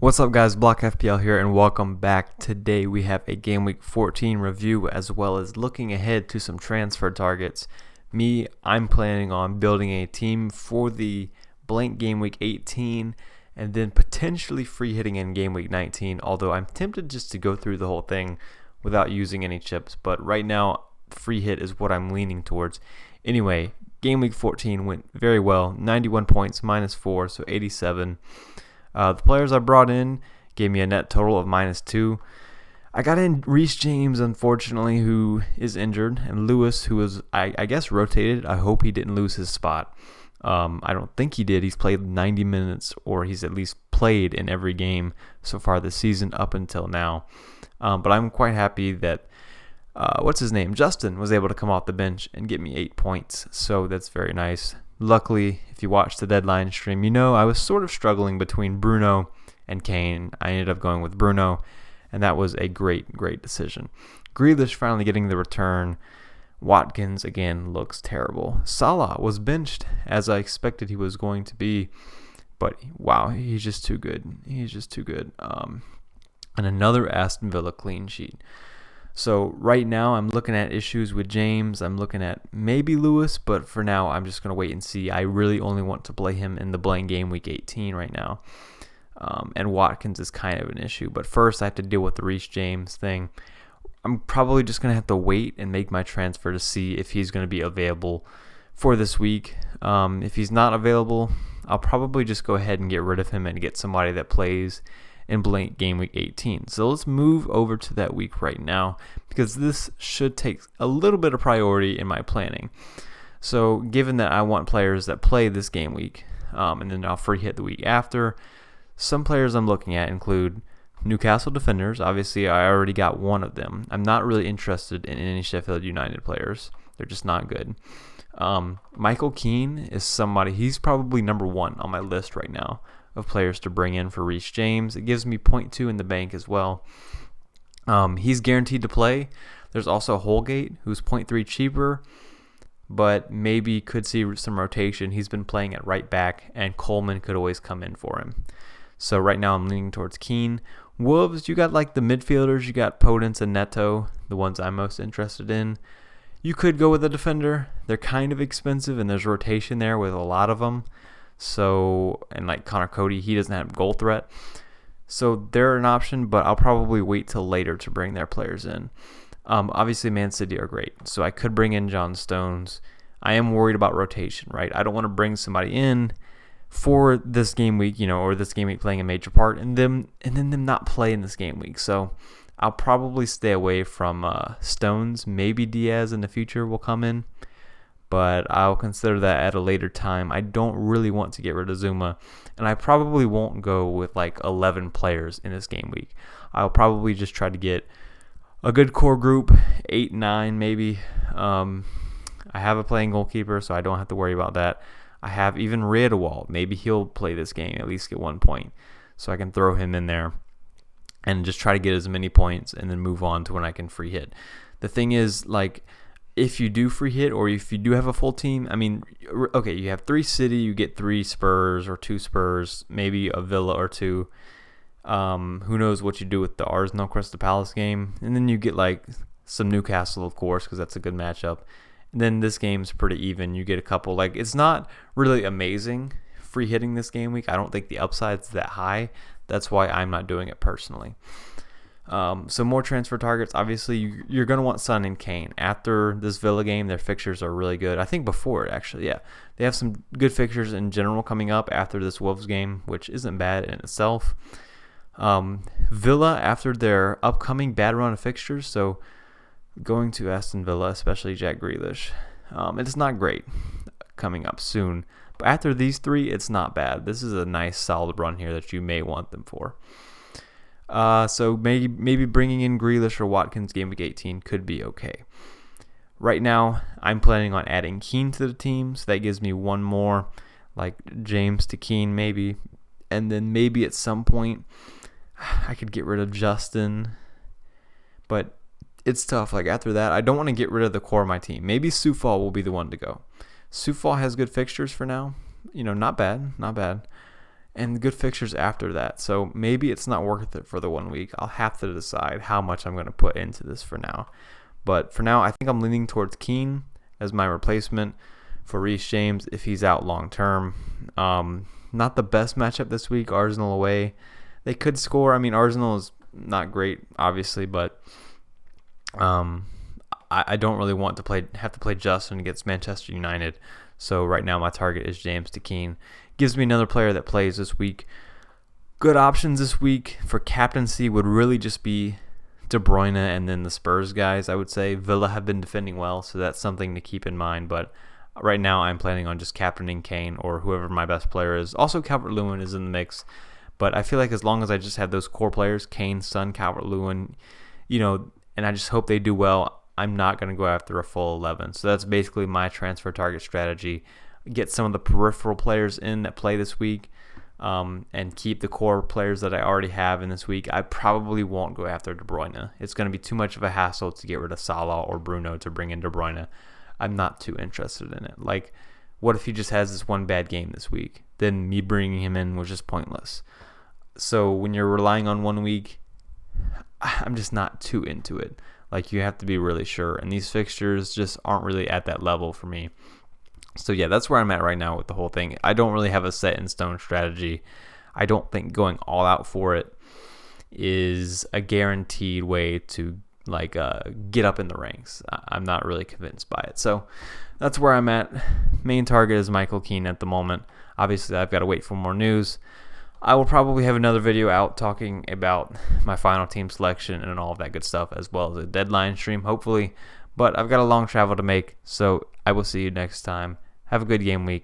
What's up, guys? Block FPL here, and welcome back. Today we have a Game Week 14 review as well as looking ahead to some transfer targets. I'm planning on building a team for the blank Game Week 18 and then potentially free hitting in Game Week 19, although I'm tempted just to go through the whole thing without using any chips. But right now, free hit is what I'm leaning towards. Anyway, Game Week 14 went very well. 91 points, -4, so 87. The players I brought in gave me a net total of -2. I got in Reece James, unfortunately, who is injured, and Lewis, who was, I guess, rotated. I hope he didn't lose his spot. I don't think he did. He's played 90 minutes, or he's at least played in every game so far this season up until now. But I'm quite happy that, Justin was able to come off the bench and get me 8 points, so that's very nice. Luckily, if you watched the deadline stream, you know I was sort of struggling between Bruno and Kane. I ended up going with Bruno, and that was a great decision. Grealish finally getting the return. Watkins, again, looks terrible. Salah was benched, as I expected he was going to be, but wow, he's just too good. And another Aston Villa clean sheet. So right now I'm looking at issues with James. I'm looking at maybe Lewis, but for now I'm just going to wait and see. I really only want to play him in the blank Game Week 18 right now. And Watkins is kind of an issue. But first I have to deal with the Reece James thing. I'm probably just going to have to wait and make my transfer to see if he's going to be available for this week. If he's not available, I'll probably just go ahead and get rid of him and get somebody that plays in blank Game Week 18. So let's move over to that week right now, because this should take a little bit of priority in my planning. So given that I want players that play this game week, and then I'll free hit the week after, some players I'm looking at include Newcastle defenders. Obviously, I already got one of them. I'm not really interested in any Sheffield United players. They're just not good. Michael Keane is somebody, he's probably number one on my list right now of players to bring in for Reece James. It gives me 0.2 in the bank as well. He's guaranteed to play. There's also Holgate, who's 0.3 cheaper, but maybe could see some rotation. He's been playing at right back, and Coleman could always come in for him. So right now I'm leaning towards Keane. Wolves, you got like the midfielders. You got Podence and Neto, the ones I'm most interested in. You could go with a defender. They're kind of expensive, and there's rotation there with a lot of them. So, and like Connor Cody, he doesn't have goal threat. So they're an option, but I'll probably wait till later to bring their players in. Obviously, Man City are great. So I could bring in John Stones. I am worried about rotation, right? I don't want to bring somebody in for this game week, or this game week playing a major part, and then them not play in this game week. So I'll probably stay away from Stones. Maybe Diaz in the future will come in, but I'll consider that at a later time. I don't really want to get rid of Zuma, and I probably won't go with like 11 players in this game week. I'll probably just try to get a good core group, 8, 9 maybe. I have a playing goalkeeper, so I don't have to worry about that. I have even Redewald. Maybe he'll play this game, at least get 1 point, so I can throw him in there and just try to get as many points and then move on to when I can free hit. The thing is, like, if you do free hit, or if you do have a full team, I mean, okay, you have 3 City, you get 3 Spurs or 2 Spurs, maybe a Villa or 2. Who knows what you do with the Arsenal Crystal Palace game. And then you get like some Newcastle, of course, because that's a good matchup. And then this game's pretty even. You get a couple, like, it's not really amazing free hitting this game week. I don't think the upside's that high. That's why I'm not doing it personally. So more transfer targets. Obviously, you're going to want Son and Kane. After this Villa game, their fixtures are really good. I think before it, actually, yeah. They have some good fixtures in general coming up after this Wolves game, which isn't bad in itself. Villa, after their upcoming bad run of fixtures, so going to Aston Villa, especially Jack Grealish, it's not great coming up soon. But after these 3, it's not bad. This is a nice, solid run here that you may want them for. So maybe bringing in Grealish or Watkins game week 18 could be okay. Right now, I'm planning on adding Keane to the team, so that gives me one more, like James to Keane maybe. And then maybe at some point, I could get rid of Justin. But it's tough. Like after that, I don't want to get rid of the core of my team. Maybe Soufal will be the one to go. Soufal has good fixtures for now. Not bad. and good fixtures after that. So maybe it's not worth it for the 1 week. I'll have to decide how much I'm going to put into this for now. But for now, I think I'm leaning towards Keane as my replacement for Reece James if he's out long term. Not the best matchup this week. Arsenal away. They could score. I mean, Arsenal is not great, obviously, but I don't really want to have to play Justin against Manchester United. So right now my target is James to Keane. Gives me another player that plays this week. Good options this week for captaincy would really just be De Bruyne and then the Spurs guys, I would say. Villa have been defending well, so that's something to keep in mind. But right now I'm planning on just captaining Kane or whoever my best player is. Also, Calvert-Lewin is in the mix. But I feel like as long as I just have those core players, Kane, Son, Calvert-Lewin, and I just hope they do well, I'm not going to go after a full 11. So that's basically my transfer target strategy. Get some of the peripheral players in that play this week, and keep the core players that I already have in this week. I probably won't go after De Bruyne. It's going to be too much of a hassle to get rid of Salah or Bruno to bring in De Bruyne. I'm not too interested in it. Like, what if he just has this one bad game this week? Then me bringing him in was just pointless. So when you're relying on 1 week, I'm just not too into it. Like, you have to be really sure. And these fixtures just aren't really at that level for me. So yeah, that's where I'm at right now with the whole thing. I don't really have a set in stone strategy. I don't think going all out for it is a guaranteed way to get up in the ranks. I'm not really convinced by it. So that's where I'm at. Main target is Michael Keane at the moment. Obviously, I've got to wait for more news. I will probably have another video out talking about my final team selection and all of that good stuff, as well as a deadline stream, hopefully. But I've got a long travel to make, so I will see you next time. Have a good game week.